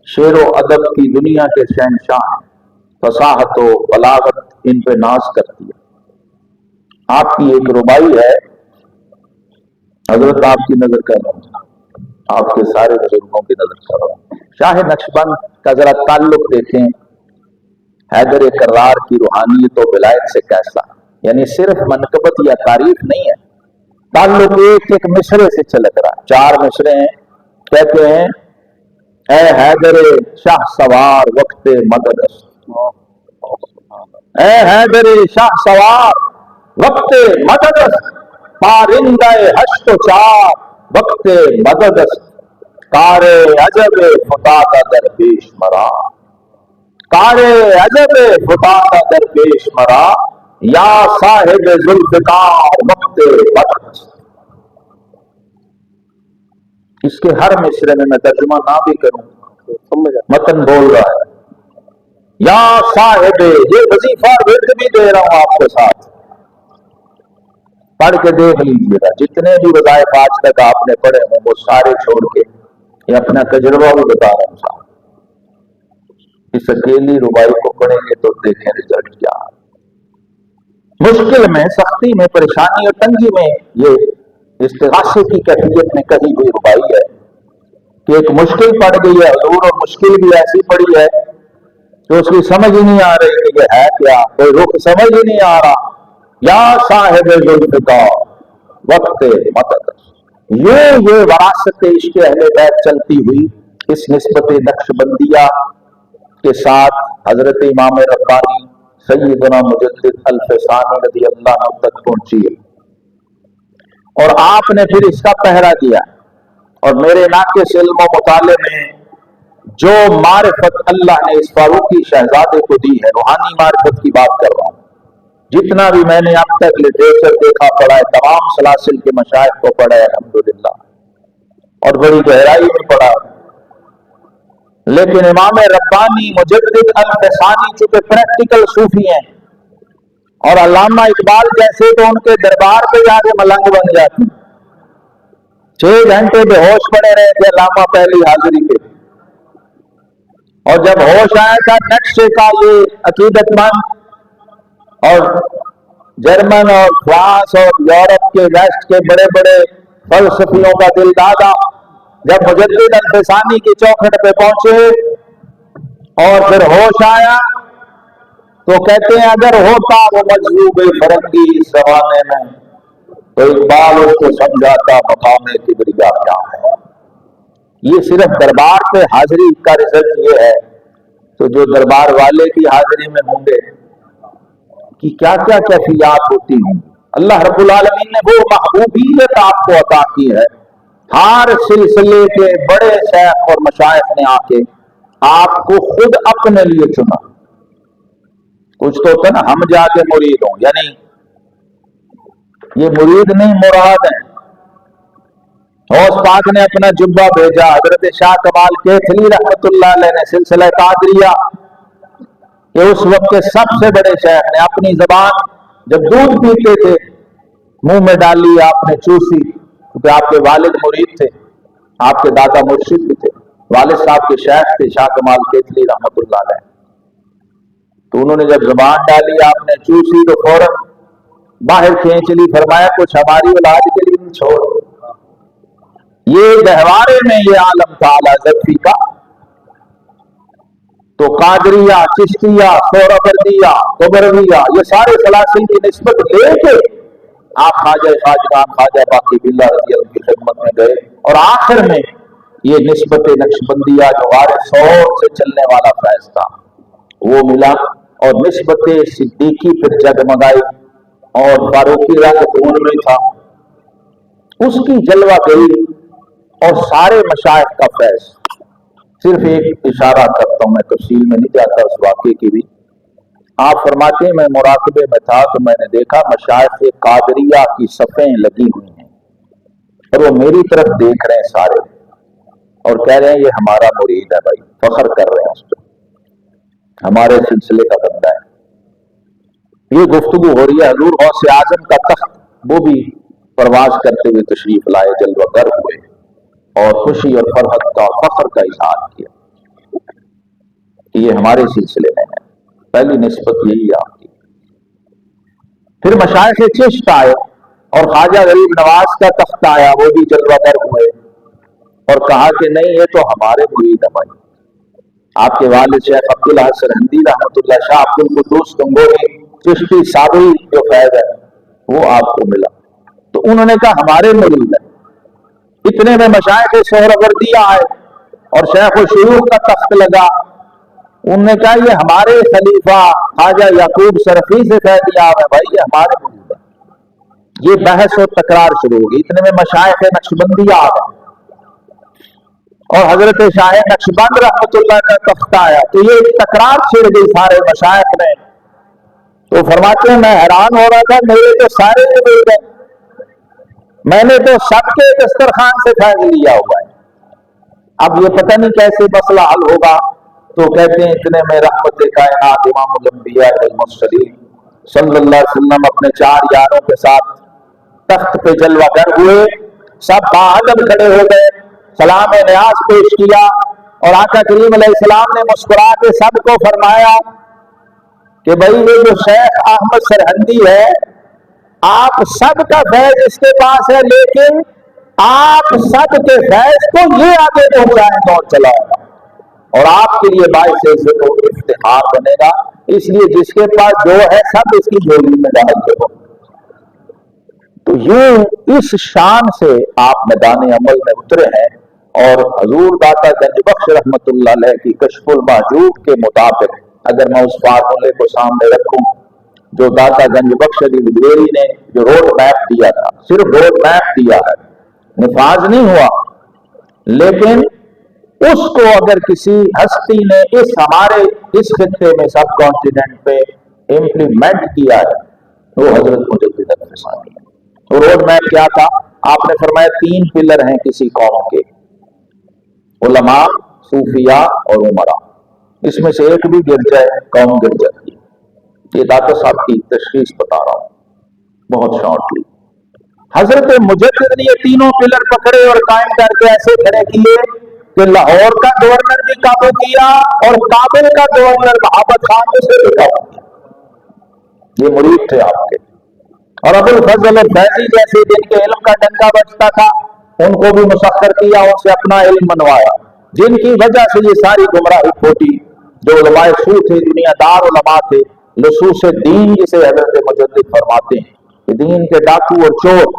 شعر و ادب کی دنیا کے شہنشاہ ہیں. فصاحت و بلاغت ان پہ ناز کرتی ہے. آپ کی ایک ربائی ہے، حضرت آپ کی نظر کر رہا ہوں، آپ کے سارے بزرگوں کی نظر کر رہا ہوں. شاہ نقشبند کا ذرا تعلق دیکھیں حیدر کرار کی روحانیت و ولایت سے کیسا. یعنی صرف منقبت یا تعریف نہیں ہے، تعلق ایک ایک مصرے سے چلک رہا. 4 مصرے ہیں. کہتے ہیں اے حیدر شاہ سوار وقت مدد است، اے حیدر شاہ سوار وقت مدد است، پارندہ ہشت و چار وقت مدد است، کار عجب فتادہ در پیش مرا، کار عجب فتادہ در پیش مرا، یا صاحب ذوالفقار وقت مدد است. اس کے ہر مصرے میں ترجمہ نہ بھی کروں متن بول رہا ہے یا صاحب. یہ وظیفہ ورد بھی دے رہا ہوں آپ کے ساتھ، پڑھ کے دیکھ لیجیے گا. جتنے بھی وظائف آج تک آپ نے پڑھے ہوں وہ سارے چھوڑ کے یہ اپنا تجربہ بھی بتا رہا ہوں صاحب. اس اکیلی ربائی کو پڑھیں گے تو دیکھیں رزلٹ کیا. مشکل میں، سختی میں، پریشانی اور تنگی میں یہ استغاثے کی کیفیت میں کہی ہوئی ربائی ہے کہ ایک مشکل پڑ گئی ہے حضور، اور مشکل بھی ایسی پڑی ہے کہ اس کی سمجھ ہی نہیں آ رہی کہ یہ ہے کیا، کوئی رخ سمجھ ہی نہیں آ رہا. یا صاحب ذوالفقار وقت مدد. یہ وراثت عشق اہل بیت چلتی ہوئی اس نسبت نقشبندیہ کے ساتھ حضرت امام ربانی سیدنا مجدد الفسانی رضی اللہ عنہ تک پہنچی ہے. اور آپ نے پھر اس کا پہرا دیا. اور میرے ناقص علم و مطالعے میں جو معرفت اللہ نے اس فاروقی شہزادے کو دی ہے، روحانی معرفت کی بات کر رہا ہوں، جتنا بھی میں نے اب تک لٹریچر دیکھا پڑھا ہے، تمام سلاسل کے مشائخ کو پڑھا ہے الحمدللہ، اور بڑی گہرائی میں پڑھا. لیکن امام ربانی مجدد الفسانی چونکہ پریکٹیکل صوفی ہیں، اور علامہ اقبال جیسے تو ان کے دربار پہ جا کے ملنگ بن جاتے. 6 گھنٹے بے ہوش پڑے رہے تھے علامہ پہلی حاضری کے، اور جب ہوش آیا تھا نیکسٹ کا یہ عقیدت مند اور جرمن اور فرانس اور یورپ کے ویسٹ کے بڑے بڑے فلسفیوں کا دل دادا جب مجدد الفسانی کی چوکھٹ پہ پہنچے اور پھر ہوش آیا تو کہتے ہیں اگر ہوتا وہ مجذوب فرنگی اس زمانے میں تو اقبال اس کو سمجھاتا مقام کبریا کیا ہے۔ یہ صرف دربار پہ حاضری کا رزلٹ یہ ہے، تو جو دربار والے کی حاضری میں ہوں گے کہ کیا کیا کیفیات ہوتی ہوں۔ اللہ رب العالمین نے وہ محبوبیت آپ کو عطا کی ہے، ہر سلسلے کے بڑے شیخ اور مشائخ نے آ کے آپ کو خود اپنے لیے چنا۔ کچھ تو ہوتا نا ہم جا کے مرید ہوں، یعنی یہ مرید نہیں مراد ہے۔ غوث پاک نے اپنا جبہ بھیجا، حضرت شاہ کمال کیتھلی رحمت اللہ علیہ نے سلسلہ قادریہ کہ اس وقت کے سب سے بڑے شیخ نے اپنی زبان جب دودھ پیتے تھے منہ میں ڈالی، آپ نے چوسی، کیونکہ آپ کے والد مرید تھے، آپ کے دادا مرشد بھی تھے، والد صاحب کے شیخ تھے شاہ کمال کیتھلی رحمت اللہ علیہ۔ تو انہوں نے جب زبان ڈالی، آپ نے چوسی تو فوراً باہر کھینچ لی، فرمایا کچھ ہماری اولاد کے لیے چھوڑ۔ یہ گہوارے میں یہ عالم تھا اعلیٰ ذرفی کا، تو قادریہ، چشتیہ، سہروردیہ، قبرویہ، یہ سارے سلاسل کی نسبت لے کے آپ خواجہ خواجگان خواجہ باقی باللہ رضی اللہ کی خدمت میں گئے، اور آخر میں یہ نسبت نقشبندیہ جو وارث سور سے چلنے والا فیض تھا وہ ملا، اور نسبت صدیقی پھر جگمگائی اور فاروقی رنگ خون میں تھا، اس کی جلوہ گئی، اور سارے مشائخ کا فیض۔ صرف ایک اشارہ کرتا ہوں، میں تفصیل میں نہیں جاتا اس واقعے کی بھی۔ آپ فرماتے ہیں میں مراقبے میں تھا تو میں نے دیکھا مشائخ قادریہ کی صفیں لگی ہوئی ہیں، اور وہ میری طرف دیکھ رہے ہیں سارے، اور کہہ رہے ہیں یہ ہمارا مرید ہے بھائی، فخر کر رہے ہیں اس پہ، ہمارے سلسلے کا بندہ ہے۔ یہ گفتگو ہو رہی ہے، حضور غوث اعظم کا تخت وہ بھی پرواز کرتے ہوئے تشریف لائے، جلوہ گر ہوئے، اور خوشی اور فرحت کا فخر کا اظہار کیا کہ یہ ہمارے سلسلے میں ہے۔ پہلی نسبت یہی آپ کی۔ پھر مشائخ چشت آئے اور خواجہ غریب نواز کا تخت آیا، وہ بھی جلوہ گر ہوئے اور کہا کہ نہیں یہ تو ہمارے مرید ہے بھائی۔ آپ کے والد شیخ عبداللہ سرہندی رحمۃ اللہ، شاہ عبد القدوس گنگوہی چشتی سابری جو فیض ہے وہ آپ کو ملا، تو انہوں نے کہا ہمارے مرید ہے۔ اتنے میں مشائخ سہروردیہ آئے اور شیخ الشیوخ کا تخت لگا، انہوں نے کہا یہ ہمارے خلیفہ خواجہ یعقوب سرخی سے فیض یاب ہے بھائی، یہ ہمارے مرید ہے۔ یہ بحث و تکرار شروع ہوگی، اتنے میں مشائخ نقشبندیہ آ گئے اور حضرت شاہ نقشبند رحمت اللہ کا تخت آیا، تو یہ تکرار چھڑ گئی سارے مشائخ میں۔ تو فرماتے ہیں میں حیران ہو رہا تھا، میرے تو سارے مرید ہیں، میں نے تو سب کے دسترخوان سے فیض لیا ہوا ہے، اب یہ پتہ نہیں کیسے مسئلہ حل ہوگا۔ تو کہتے ہیں اتنے میں رحمت کائنات امام الانبیاء والمرسلین صلی اللہ علیہ وسلم اپنے 4 یاروں کے ساتھ تخت پہ جلوہ گر ہوئے، سب باادب کھڑے ہو گئے، سلام نیاز پیش کیا، اور آقا کریم علیہ السلام نے مسکرا کے سب کو فرمایا کہ بھائی یہ جو شیخ احمد سرہندی ہے آپ سب کا فیض اس کے پاس ہے، لیکن آپ سب کے فیض کو یہ آگے پہنچائیں گا اور چلائے گا، اور آپ کے لیے باعث عزت و افتخار بنے گا، اس لیے جس کے پاس جو ہے سب اس کی جھولی میں ڈال دو۔ تو یہ اس شان سے آپ میدان عمل میں اترے ہیں، اور حضور داتا گنج بخش رحمت اللہ علیہ کی کشف المحجوب کے مطابق اگر میں اس فارمولے کو سامنے رکھوں جو داتا گنج بخش علی وجویری نے جو روڈ میپ دیا تھا، صرف روڈ میپ دیا ہے، نفاذ نہیں ہوا، لیکن اس کو اگر کسی ہستی نے ہمارے اس خطے میں سب کانٹیننٹ پہ امپلیمنٹ کیا ہے وہ حضرت مجدد الفسانی ہے۔ تو روڈ میپ کیا تھا؟ آپ نے فرمایا 3 پلر ہیں کسی قوم کے، علماء، صوفیاء اور عمراء، اس میں سے ایک بھی گر جائے قوم گر جاتی ہے۔ یہ داتا صاحب کی تشخیص بتا رہا ہوں بہت شارٹلی۔ حضرت مجدد نے یہ 3 پلر پکڑے اور قائم کر کے ایسے کھڑے کیے کہ لاہور کا گورنر بھی قابو کیا اور کابل کا گورنر محمد خان اسے بھی قابو کیا۔ یہ مرید تھے آپ کے. اور ابو الفضل اور فیضی جیسے جن کے علم کا ڈنکا بجتا تھا ان کو بھی مسخر کیا، ان سے اپنا علم منوایا، جن کی وجہ سے یہ ساری گمراہی پھوٹی. جو علماء سو تھے، دنیا دار علماء تھے، لصوص دین جسے حضرت مجدد فرماتے ہیں کہ دین کے ڈاکو اور چور،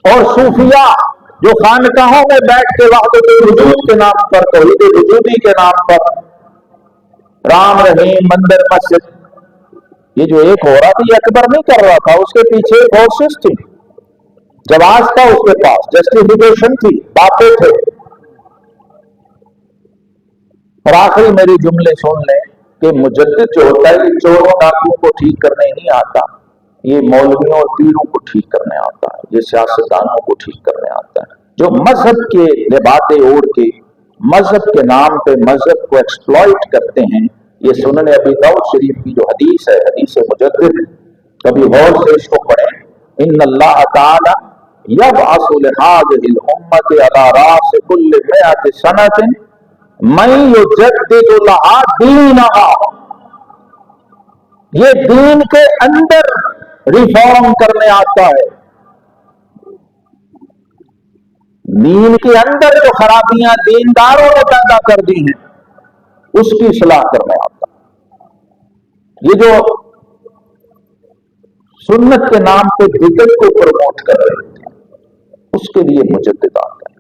اور صوفیاء جو خانقاہوں میں بیٹھ کے وحدت الوجود کے نام پر، توحید وجودی کے نام پر رام رحیم مندر مسجد، یہ جو ایک ہو رہا تھا یہ اکبر نہیں کر رہا تھا، اس کے پیچھے فورسز تھی، جواز تھا اس کے پاس، جسٹیفیکیشن تھی، باتیں تھے. اور آخری میری جملے سن لیں کہ مجدد جو ہوتا ہے یہ چوروں ڈاکوؤں کو ٹھیک کرنے نہیں آتا، یہ مولویوں اور پیروں کو ٹھیک کرنے آتا ہے، یہ سیاستدانوں کو ٹھیک کرنے آتا ہے، جو مذہب کے لبادے اوڑھ کے مذہب کے نام پہ مذہب کو ایکسپلائٹ کرتے ہیں. یہ سنن ابی داؤد شریف کی جو حدیث ہے، حدیث مجدد، کبھی غور سے اس کو پڑھیں. ان اللہ تعالی یبعث لہذه الامة على رأس كل 100 سنة من یجدد لها دینها. یہ دین کے اندر ریفارم کرنے آتا ہے، دین کے اندر جو خرابیاں دینداروں نے پیدا کر دی ہیں اس کی اصلاح کرنے آتا ہے. یہ جو سنت کے نام پہ بدعت کو پروموٹ کر رہے ہیں اس کے لیے مجدد آتا ہے،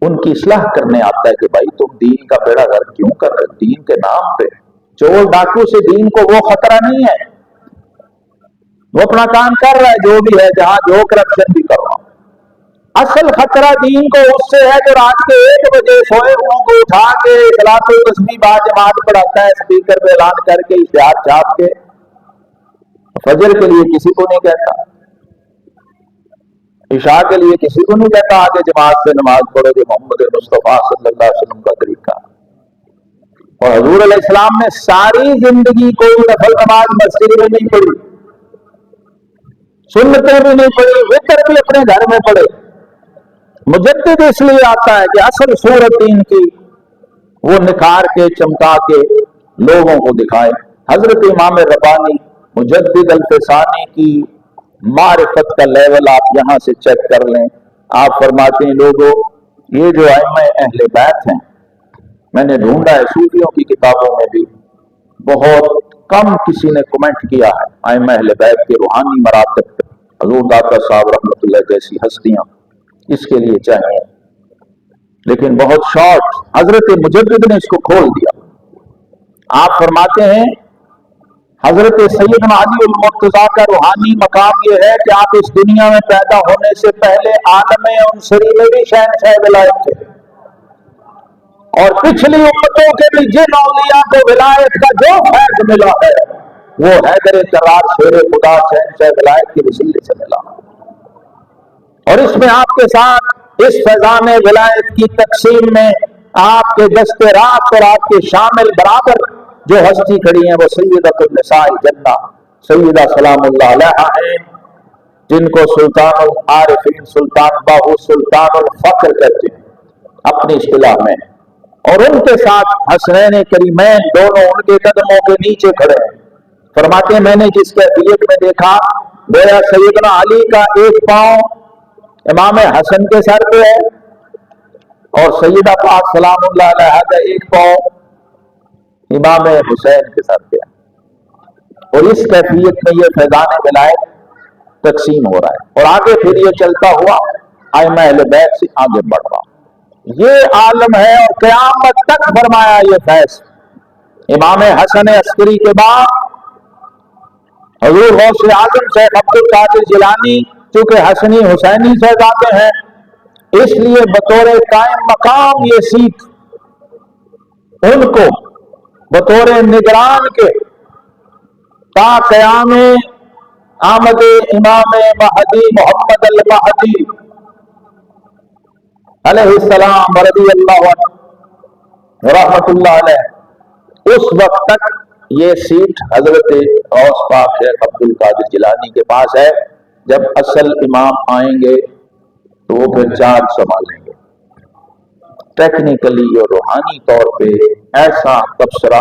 ان کی اصلاح کرنے آتا ہے کہ بھائی تم دین کا بیڑا غرق کیوں کر رہے؟ دین کے نام پہ چور ڈاکو سے دین کو وہ خطرہ نہیں ہے، وہ اپنا کام کر رہا ہے جو بھی ہے، جہاں جو کرپشن بھی کر رہا. اصل خطرہ دین کو اس سے ہے جو رات کے 1 بجے سوئے ہوں کو اٹھا کے صلاۃ التسبیح با جماعت پڑھاتا ہے، اسپیکر پہ اعلان کر کے اشتہار چھاپ کے، فجر کے لیے کسی کو نہیں کہتا، عشاء کے لیے کسی کو نہیں کہتا آگے جماعت سے نماز پڑھو جو محمد مصطفیٰ صلی اللہ علیہ وسلم کا طریقہ. اور حضور علیہ السلام نے ساری زندگی کوئی نفل نماز مسجد میں نہیں پڑھی، سنتیں بھی نہیں پڑھی، وتر بھی اپنے گھر میں پڑھے. مجدد اس لیے آتا ہے کہ اصل صورت دین کی وہ نکھار کے چمکا کے لوگوں کو دکھائے. حضرت امام ربانی مجدد الفسانی کی معرفت کا لیول آپ یہاں سے چیک کر لیں. آپ فرماتے ہیں لوگوں یہ جو ائمہ اہل بیت ہیں، میں نے ڈھونڈا ہے صوفیوں کی کتابوں میں بھی بہت کم کسی نے کمنٹ کیا ہے ائمہ اہل بیت کے روحانی مراتب پہ. حضور داتا صاحب رحمۃ اللہ جیسی ہستیاں اس کے لیے چاہیے، لیکن بہت شارٹ حضرت مجدد نے اس کو کھول دیا. آپ فرماتے ہیں حضرت سیدنا علی المرتضیٰ کا روحانی مقام یہ ہے کہ آپ اس دنیا میں پیدا ہونے سے پہلے عالم عنصری میں بھی شہنشاہ ولایت تھے، اور پچھلی امتوں کے بھی جن اولیاء کو ولایت کا جو فیض ملا ہے وہ حیدر کرار شیر خدا شہنشاہ ولایت کے وسیلے سے ملا. اور اس میں آپ کے ساتھ اس فیضان ولایت کی تقسیم میں آپ کے دست راست اور آپ کے شامل برابر جو ہستی کھڑی ہیں وہ سیدۃ النساء الجنہ سیدہ سلام اللہ علیہا ہیں، جن کو سلطان العارفین، سلطان باہو، سلطان الفقر کہتے ہیں اپنی اصطلاح میں. اور ان کے ساتھ حسنین کریمین دونوں ان کے قدموں کے نیچے کھڑے ہیں. فرماتے ہیں میں نے جس کیفیت میں دیکھا گویا سیدنا علی کا ایک پاؤں امام حسن کے سر پہ ہے اور سیدہ پاک سلام اللہ علیہا کا ایک پاؤں امام حسین کے سر پہ ہے. اور اس کیفیت میں یہ فیضان ولایت تقسیم ہو رہا ہے، اور آگے پھر یہ چلتا ہوا ائمہ اہل بیت سے آگے بڑھ رہا. یہ عالم ہے اور قیامت تک فرمایا یہ فیض. امام حسن عسکری کے بعد حضور غوث اعظم شیخ عبد القادر جیلانی چونکہ حسنی حسینی سے جاتے ہیں اس لیے بطور قائم مقام یہ سیٹ ان کو بطور نگران کے تا قیام آمد امام مہدی محمد المہدی علیہ السلام رضی اللہ عنہ رحمت اللہ علیہ اس وقت تک یہ سیٹ حضرت غوث پاک شیخ عبد القادر جیلانی کے پاس ہے. جب اصل امام آئیں گے تو وہ پھر چارج سنبھالیں گے. ٹیکنیکلی اور روحانی طور پہ ایسا تبصرہ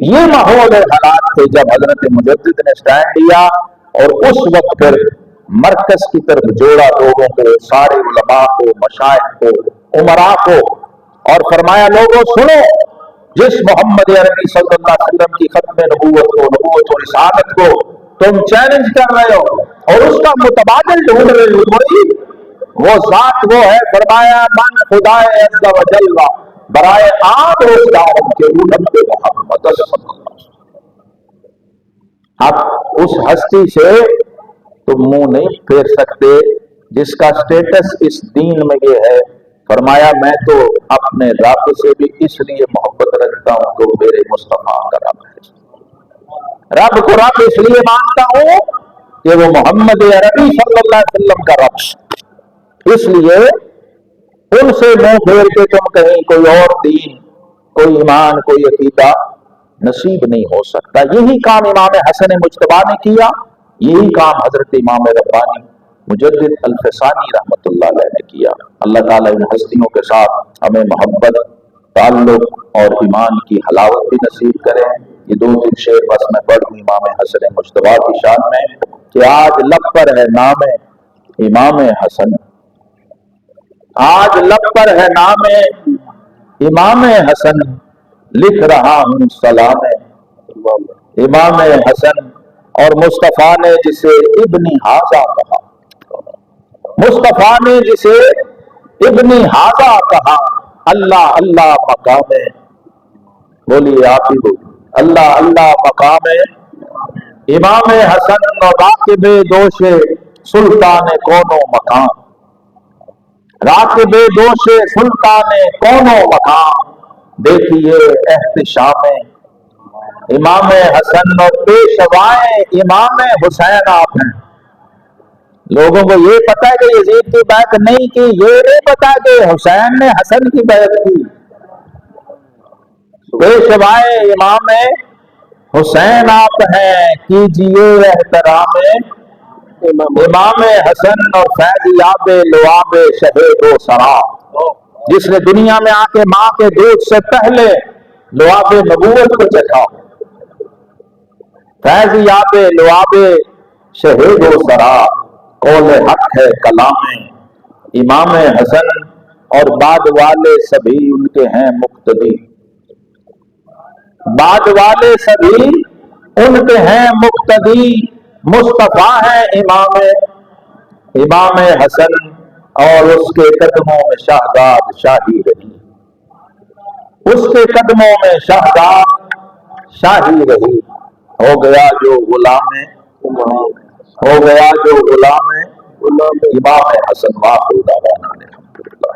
یہ ماحول حالات تھے جب حضرت مجدد نے سٹینڈ لیا اور اس وقت پھر مرکز کی طرف جوڑا لوگوں کو، سارے علماء کو، مشائخ کو، امراء کو، اور فرمایا لوگوں سنو، جس محمد عربی صلی اللہ علیہ وسلم کی ختم نبوت کو، نبوت و رسالت کو تم چیلنج کر رہے ہو اور اس کا متبادل ڈھونڈ رہے ہو، بھائی وہ ذات وہ ہے، فرمایا من خدائے عز و جل برائے عام روزگار کے رب محمد صلی اللہ علیہ وسلم۔ اب اس ہستی سے تم منہ نہیں پھیر سکتے جس کا سٹیٹس اس دین میں یہ ہے۔ فرمایا میں تو اپنے رب سے بھی اس لیے محبت رکھتا ہوں کہ وہ میرے مصطفیٰ کا رب ہے، رب کو رب اس لیے مانتا ہوں کہ وہ محمد عربی صلی اللہ علیہ وسلم کا رب ہے، اس لیے ان سے منہ پھیر کے تم کہیں کوئی اور دین، کوئی ایمان، کوئی عقیدہ نصیب نہیں ہو سکتا۔ یہی کام امام حسن مجتبیٰ نے کیا، یہی کام حضرت امام ربانی مجدد الفسانی رحمت اللہ علیہ نے کیا۔ اللہ تعالیٰ ان ہستیوں کے ساتھ ہمیں محبت، تعلق اور ایمان کی حلاوت بھی نصیب کرے۔ یہ دو تین شعر بس میں پڑھ دوں امام حسن مجتبیٰ کی شان میں کہ آج لب پر ہے نام امام حسن، آج لب پر ہے نام امام حسن، لکھ رہا ہوں سلام امام حسن۔ اور مصطفیٰ نے جسے ابن حاضہ کہا، مصطفیٰ نے جسے ابن حاضہ کہا، اللہ اللہ مقام، بولیے آپ ہی بولیے، اللہ اللہ مقام امام حسن اور راکب دوش سلطان کون و مکان، راکب دوش سلطان کون و مکان، دیکھیے احتشام امام حسن اور پیشوائے امام حسین آپ ہیں۔ لوگوں کو یہ پتا ہے کہ یزید کی بیعت نہیں کی، یہ نہیں پتا کہ حسین نے حسن کی بیعت کی۔ پیشوائے امام حسین آپ ہیں، کیجئے احترام امام حسن اور فیض یاب لعاب شہید و سرا، جس نے دنیا میں آ کے ماں کے دودھ سے پہلے لعاب نبوت کو چکھا، فیض یاب لعاب شہید و سرا، قول حق ہے کلام امام حسن، اور بعد والے سبھی ان کے ہیں مقتدی، بعد والے سبھی ان کے ہیں مقتدی، مصطفیٰ ہے امام حسن، اور اس کے قدموں میں شہزاد شاہی رہی، اس کے قدموں میں شہزاد شاہی رہی، ہو گیا جو غلام ہو گیا جو غلام امام حسن، واخر دعوانا الحمدللہ۔